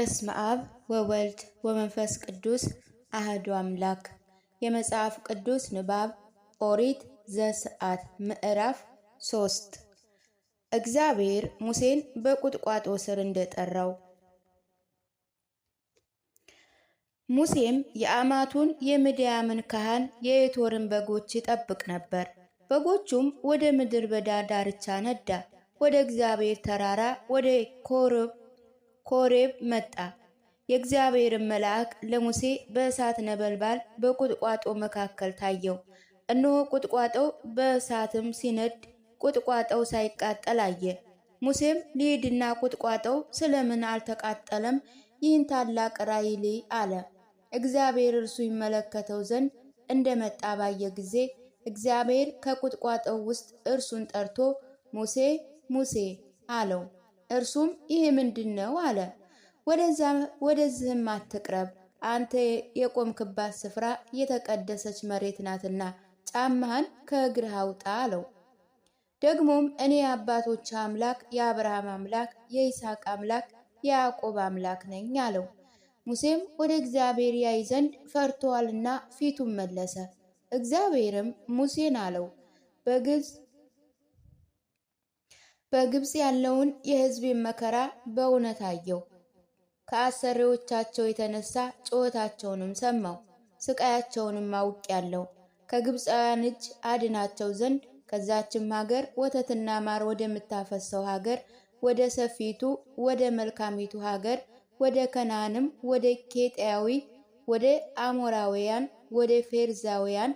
በስመ አብ ወወልድ ወመንፈስ ቅዱስ አህዱ አምላክ። የመጽሐፍ ቅዱስ ንባብ ኦሪት ዘጸአት ምዕራፍ 3 እግዚአብሔር ሙሴን በቁጥቋጦ ስር እንደጠራው። ሙሴም የአማቱን የምድያምን ካህን የኤቶርን በጎች ይጠብቅ ነበር። በጎቹም ወደ ምድረ በዳ ዳርቻ ነዳ። ወደ እግዚአብሔር ተራራ ወደ ኮሬብ መጣ። የእግዚአብሔርን መልአክ ለሙሴ በእሳት ነበልባል በቁጥቋጦ መካከል ታየው። እነሆ ቁጥቋጦው በእሳትም ሲነድ ቁጥቋጦው ሳይቃጠል አየ። ሙሴም ልሂድና ቁጥቋጦው ስለምን አልተቃጠለም? ይህን ታላቅ ራእይ ልይ አለ። እግዚአብሔር እርሱ ይመለከተው ዘንድ እንደመጣ ባየ ጊዜ እግዚአብሔር ከቁጥቋጦው ውስጥ እርሱን ጠርቶ ሙሴ ሙሴ አለው። እርሱም ይህ ምንድነው? አለ። ወደዚህም አትቅረብ፣ አንተ የቆምክባት ስፍራ የተቀደሰች መሬት ናትና ጫማህን ከእግርህ አውጣ አለው። ደግሞም እኔ የአባቶች አምላክ የአብርሃም አምላክ የይስሐቅ አምላክ የያዕቆብ አምላክ ነኝ አለው። ሙሴም ወደ እግዚአብሔር ያይ ዘንድ ፈርቶአልና ፊቱን መለሰ። እግዚአብሔርም ሙሴን አለው፣ በግብፅ ያለውን የሕዝቤን መከራ በእውነት አየው። ከአሰሪዎቻቸው የተነሳ ጩኸታቸውንም ሰማው፣ ስቃያቸውንም አውቄአለሁ። ከግብፃውያን እጅ አድናቸው ዘንድ ከዛችም ሀገር ወተትና ማር ወደምታፈሰው ሀገር፣ ወደ ሰፊቱ ወደ መልካሚቱ ሀገር፣ ወደ ከነዓንም፣ ወደ ኬጢያዊ፣ ወደ አሞራውያን፣ ወደ ፌርዛውያን፣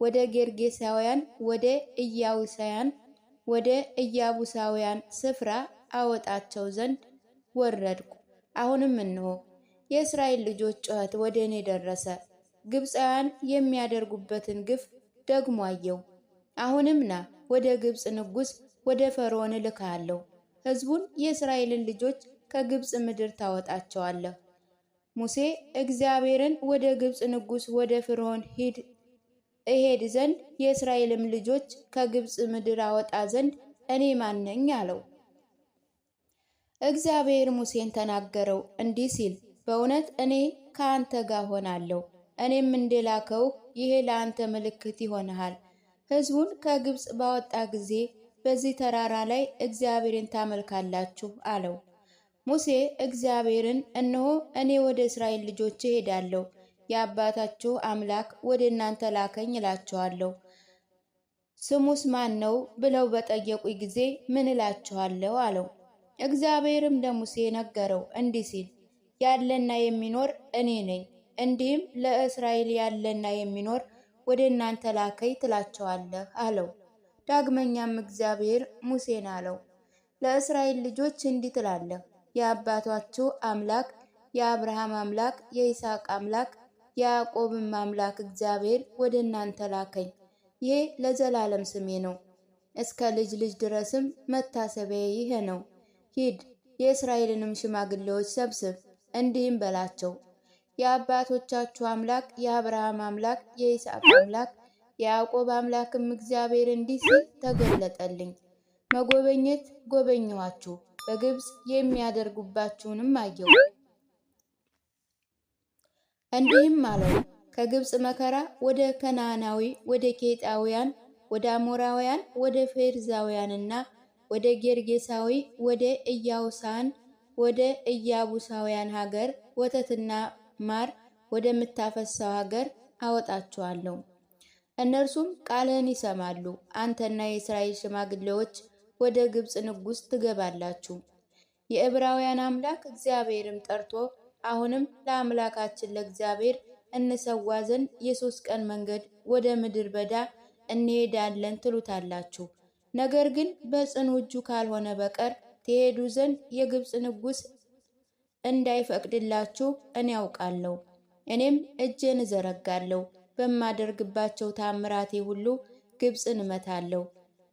ወደ ጌርጌሳውያን፣ ወደ ኢያቡሳውያን፣ ወደ ኢያቡሳውያን ስፍራ አወጣቸው ዘንድ ወረድኩ። አሁንም እነሆ የእስራኤል ልጆች ጩኸት ወደ እኔ ደረሰ። ግብፃውያን የሚያደርጉበትን ግፍ ደግሞ አየው። አሁንም ና፣ ወደ ግብፅ ንጉሥ ወደ ፈርዖን እልክሃለሁ። ሕዝቡን የእስራኤልን ልጆች ከግብፅ ምድር ታወጣቸዋለህ። ሙሴ እግዚአብሔርን ወደ ግብፅ ንጉሥ ወደ ፈርዖን እሄድ ዘንድ የእስራኤልም ልጆች ከግብፅ ምድር አወጣ ዘንድ እኔ ማን ነኝ? አለው። እግዚአብሔር ሙሴን ተናገረው እንዲህ ሲል፣ በእውነት እኔ ከአንተ ጋር ሆናለሁ። እኔም እንደላከው ይሄ ለአንተ ምልክት ይሆንሃል። ሕዝቡን ከግብፅ ባወጣ ጊዜ በዚህ ተራራ ላይ እግዚአብሔርን ታመልካላችሁ አለው። ሙሴ እግዚአብሔርን እነሆ እኔ ወደ እስራኤል ልጆች እሄዳለሁ፣ የአባታችሁ አምላክ ወደ እናንተ ላከኝ እላችኋለሁ። ስሙስ ማን ነው ብለው በጠየቁኝ ጊዜ ምን እላችኋለሁ? አለው። እግዚአብሔርም ለሙሴ ነገረው እንዲህ ሲል፣ ያለና የሚኖር እኔ ነኝ። እንዲህም ለእስራኤል ያለና የሚኖር ወደ እናንተ ላከኝ ትላቸዋለህ አለው። ዳግመኛም እግዚአብሔር ሙሴን አለው፣ ለእስራኤል ልጆች እንዲህ ትላለህ፣ የአባታችሁ አምላክ የአብርሃም አምላክ የይስሐቅ አምላክ የያዕቆብም አምላክ እግዚአብሔር ወደ እናንተ ላከኝ። ይሄ ለዘላለም ስሜ ነው፣ እስከ ልጅ ልጅ ድረስም መታሰቢያ ይሄ ነው። ሂድ፣ የእስራኤልንም ሽማግሌዎች ሰብስብ፣ እንዲህም በላቸው፣ የአባቶቻችሁ አምላክ የአብርሃም አምላክ የይስሐቅ አምላክ የያዕቆብ አምላክም እግዚአብሔር እንዲህ ሲል ተገለጠልኝ። መጎበኘት ጎበኘኋችሁ፣ በግብፅ የሚያደርጉባችሁንም አየሁ። እንዲህም አለው፣ ከግብፅ መከራ ወደ ከነዓናዊ፣ ወደ ኬጢያውያን፣ ወደ አሞራውያን፣ ወደ ፌርዛውያንና ወደ ጌርጌሳዊ፣ ወደ ኢያቡሳን፣ ወደ ኢያቡሳውያን ሀገር ወተትና ማር ወደምታፈሰው ሀገር አወጣችኋለሁ። እነርሱም ቃልህን ይሰማሉ። አንተና የእስራኤል ሽማግሌዎች ወደ ግብፅ ንጉሥ ትገባላችሁ። የዕብራውያን አምላክ እግዚአብሔርም ጠርቶ አሁንም ለአምላካችን ለእግዚአብሔር እንሰዋ ዘንድ የ3 ቀን መንገድ ወደ ምድር በዳ እንሄዳለን ትሉታላችሁ። ነገር ግን በጽኑ እጁ ካልሆነ በቀር ትሄዱ ዘንድ የግብፅ ንጉሥ እንዳይፈቅድላችሁ እኔ ያውቃለሁ። እኔም እጄን እዘረጋለሁ፣ በማደርግባቸው ታምራቴ ሁሉ ግብፅን እመታለሁ።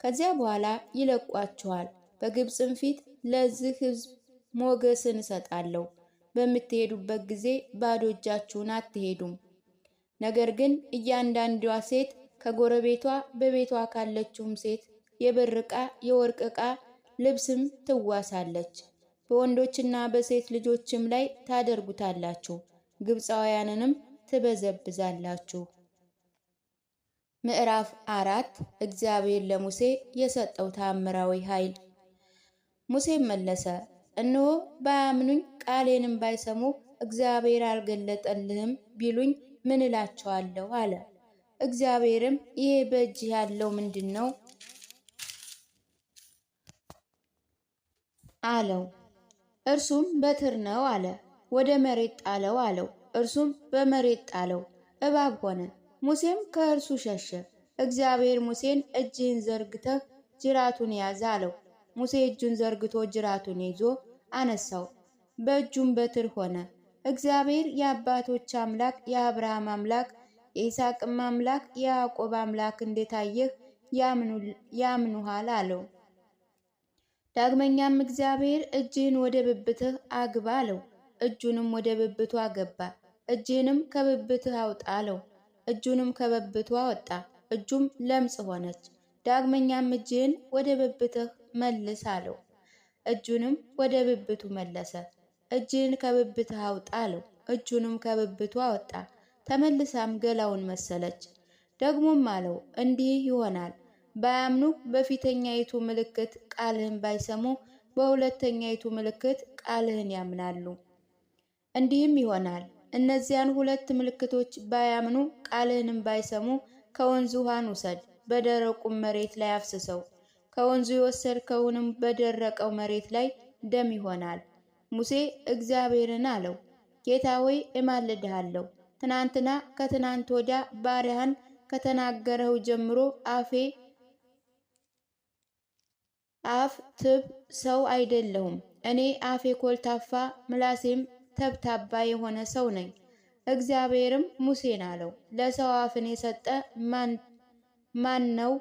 ከዚያ በኋላ ይለቋችኋል። በግብፅም ፊት ለዚህ ሕዝብ ሞገስን እሰጣለሁ። በምትሄዱበት ጊዜ ባዶ እጃችሁን አትሄዱም። ነገር ግን እያንዳንዷ ሴት ከጎረቤቷ በቤቷ ካለችውም ሴት የብር ዕቃ፣ የወርቅ ዕቃ፣ ልብስም ትዋሳለች። በወንዶችና በሴት ልጆችም ላይ ታደርጉታላችሁ፣ ግብፃውያንንም ትበዘብዛላችሁ። ምዕራፍ 4 እግዚአብሔር ለሙሴ የሰጠው ተአምራዊ ኃይል። ሙሴም መለሰ፣ እነሆ ባያምኑኝ ቃሌንም ባይሰሙ እግዚአብሔር አልገለጠልህም ቢሉኝ ምን እላቸዋለሁ? አለ። እግዚአብሔርም ይሄ በእጅህ ያለው ምንድን ነው? አለው። እርሱም በትር ነው አለ። ወደ መሬት ጣለው አለው። እርሱም በመሬት ጣለው፣ እባብ ሆነ። ሙሴም ከእርሱ ሸሸ። እግዚአብሔር ሙሴን እጅህን ዘርግተህ ጅራቱን ያዝ አለው። ሙሴ እጁን ዘርግቶ ጅራቱን ይዞ አነሳው፣ በእጁም በትር ሆነ። እግዚአብሔር የአባቶች አምላክ የአብርሃም አምላክ የይስሐቅም አምላክ የያዕቆብ አምላክ እንደታየህ ያምኑሃል አለው። ዳግመኛም እግዚአብሔር እጅህን ወደ ብብትህ አግባ አለው። እጁንም ወደ ብብቱ አገባ። እጅህንም ከብብትህ አውጣ አለው። እጁንም ከብብቱ አወጣ፣ እጁም ለምጽ ሆነች። ዳግመኛም እጅህን ወደ ብብትህ መልስ አለው። እጁንም ወደ ብብቱ መለሰ። እጅህን ከብብትህ አውጣ አለው። እጁንም ከብብቱ አወጣ፣ ተመልሳም ገላውን መሰለች። ደግሞም አለው፣ እንዲህ ይሆናል ባያምኑ በፊተኛይቱ ምልክት ቃልህን ባይሰሙ በሁለተኛይቱ ምልክት ቃልህን ያምናሉ። እንዲህም ይሆናል እነዚያን ሁለት ምልክቶች ባያምኑ ቃልህንም ባይሰሙ ከወንዙ ውሃን ውሰድ፣ በደረቁም መሬት ላይ አፍስሰው። ከወንዙ የወሰድከውንም በደረቀው መሬት ላይ ደም ይሆናል። ሙሴ እግዚአብሔርን አለው፣ ጌታ ሆይ እማልድሃለሁ፣ ትናንትና ከትናንት ወዲያ ባሪያህን ከተናገረው ጀምሮ አፍ ትብ ሰው አይደለሁም። እኔ አፌ ኮልታፋ ምላሴም ተብታባ የሆነ ሰው ነኝ። እግዚአብሔርም ሙሴን አለው፣ ለሰው አፍን የሰጠ ማን ነው?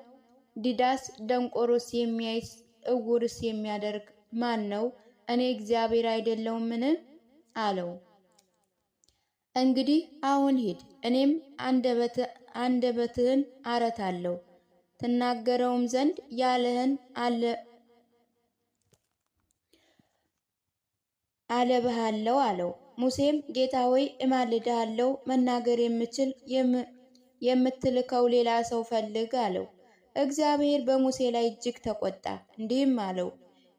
ዲዳስ ደንቆሮስ የሚያይስ እውርስ የሚያደርግ ማን ነው? እኔ እግዚአብሔር አይደለሁምን? አለው። እንግዲህ አሁን ሂድ፣ እኔም አንደበትህን አረታለሁ፣ ትናገረውም ዘንድ ያለህን አለብሃለሁ አለው። ሙሴም ጌታ ሆይ እማልድሃለሁ፣ መናገር የምትልከው ሌላ ሰው ፈልግ አለው። እግዚአብሔር በሙሴ ላይ እጅግ ተቆጣ፣ እንዲህም አለው፣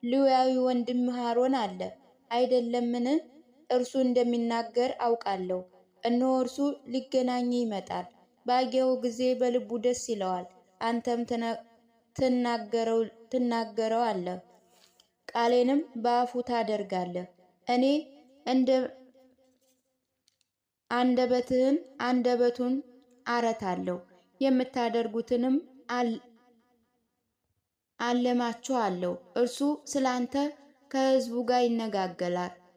ሌዋዊ ወንድም አሮን አለ አይደለምን? እርሱ እንደሚናገር አውቃለሁ። እነሆ እርሱ ሊገናኝ ይመጣል። ባየው ጊዜ በልቡ ደስ ይለዋል። አንተም ትናገረው አለህ፣ ቃሌንም በአፉ ታደርጋለህ። እኔ አንደበቱን አረታለሁ፣ የምታደርጉትንም አለማችኋለሁ። እርሱ ስላንተ ከሕዝቡ ጋር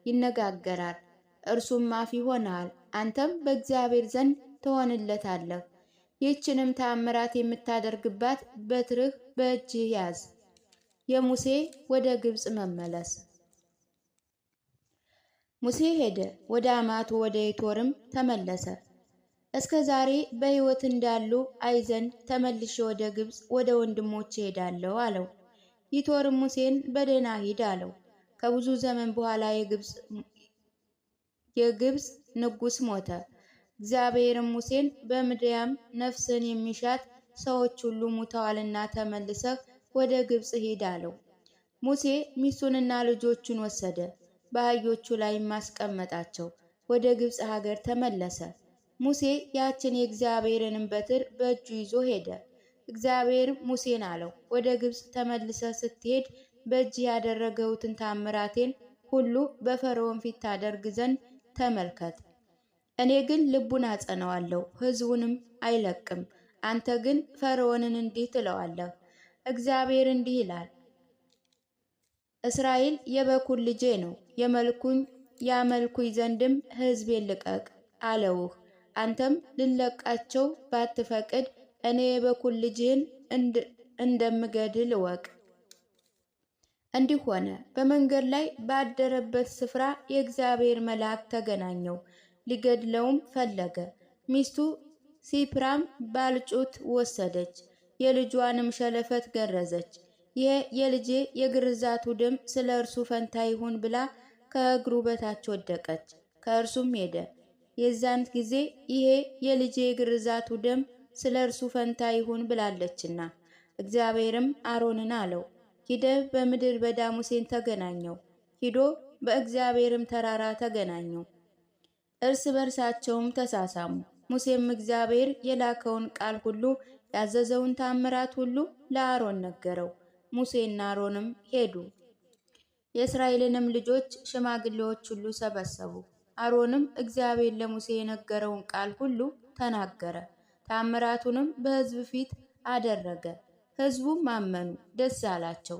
ይነጋገራል፣ እርሱም አፍ ይሆናል። አንተም በእግዚአብሔር ዘንድ ትሆንለታለህ። ይህችንም ተአምራት የምታደርግባት በትርህ በእጅህ ያዝ። የሙሴ ወደ ግብፅ መመለስ። ሙሴ ሄደ፣ ወደ አማቱ ወደ ዮቶርም ተመለሰ። እስከ ዛሬ በሕይወት እንዳሉ አይ ዘንድ ተመልሼ ወደ ግብፅ ወደ ወንድሞቼ ሄዳለሁ አለው። ዮቶርም ሙሴን በደህና ሂድ አለው። ከብዙ ዘመን በኋላ የግብፅ ንጉሥ ሞተ። እግዚአብሔርም ሙሴን በምድያም ነፍስን የሚሻት ሰዎች ሁሉ ሙተዋልና ተመልሰህ ወደ ግብፅ ሂድ አለው። ሙሴ ሚስቱንና ልጆቹን ወሰደ፣ በአህዮቹ ላይ ማስቀመጣቸው፣ ወደ ግብፅ ሀገር ተመለሰ። ሙሴ ያችን የእግዚአብሔርንም በትር በእጁ ይዞ ሄደ። እግዚአብሔር ሙሴን አለው፣ ወደ ግብፅ ተመልሰ ስትሄድ በእጅ ያደረገውትን ታምራቴን ሁሉ በፈርዖን ፊት ታደርግ ዘንድ ተመልከት። እኔ ግን ልቡን አጸነዋለሁ፣ ሕዝቡንም አይለቅም። አንተ ግን ፈርዖንን እንዲህ ትለዋለህ፣ እግዚአብሔር እንዲህ ይላል፣ እስራኤል የበኩር ልጄ ነው፣ ያመልኩኝ ዘንድም ሕዝቤን ልቀቅ አለውህ። አንተም ልለቃቸው ባትፈቅድ እኔ የበኩር ልጅህን እንደምገድል እወቅ። እንዲህ ሆነ፣ በመንገድ ላይ ባደረበት ስፍራ የእግዚአብሔር መልአክ ተገናኘው፣ ሊገድለውም ፈለገ። ሚስቱ ሲፕራም ባልጩት ወሰደች፣ የልጇንም ሸለፈት ገረዘች። ይሄ የልጄ የግርዛቱ ደም ስለ እርሱ ፈንታ ይሁን ብላ ከእግሩ በታች ወደቀች። ከእርሱም ሄደ። የዛን ጊዜ ይሄ የልጄ የግርዛቱ ደም ስለ እርሱ ፈንታ ይሁን ብላለችና። እግዚአብሔርም አሮንን አለው፣ ሂደህ በምድር በዳ ሙሴን ተገናኘው። ሂዶ በእግዚአብሔርም ተራራ ተገናኘው። እርስ በርሳቸውም ተሳሳሙ። ሙሴም እግዚአብሔር የላከውን ቃል ሁሉ ያዘዘውን ታምራት ሁሉ ለአሮን ነገረው። ሙሴና አሮንም ሄዱ። የእስራኤልንም ልጆች ሽማግሌዎች ሁሉ ሰበሰቡ። አሮንም እግዚአብሔር ለሙሴ የነገረውን ቃል ሁሉ ተናገረ። ታምራቱንም በሕዝብ ፊት አደረገ። ሕዝቡም አመኑ፣ ደስ አላቸው።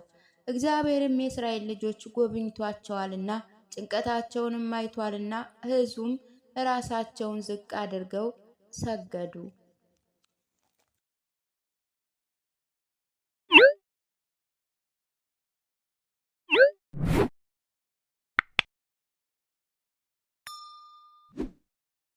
እግዚአብሔርም የእስራኤል ልጆች ጎብኝቷቸዋልና ጭንቀታቸውንም አይቷልና ሕዝቡም ራሳቸውን ዝቅ አድርገው ሰገዱ።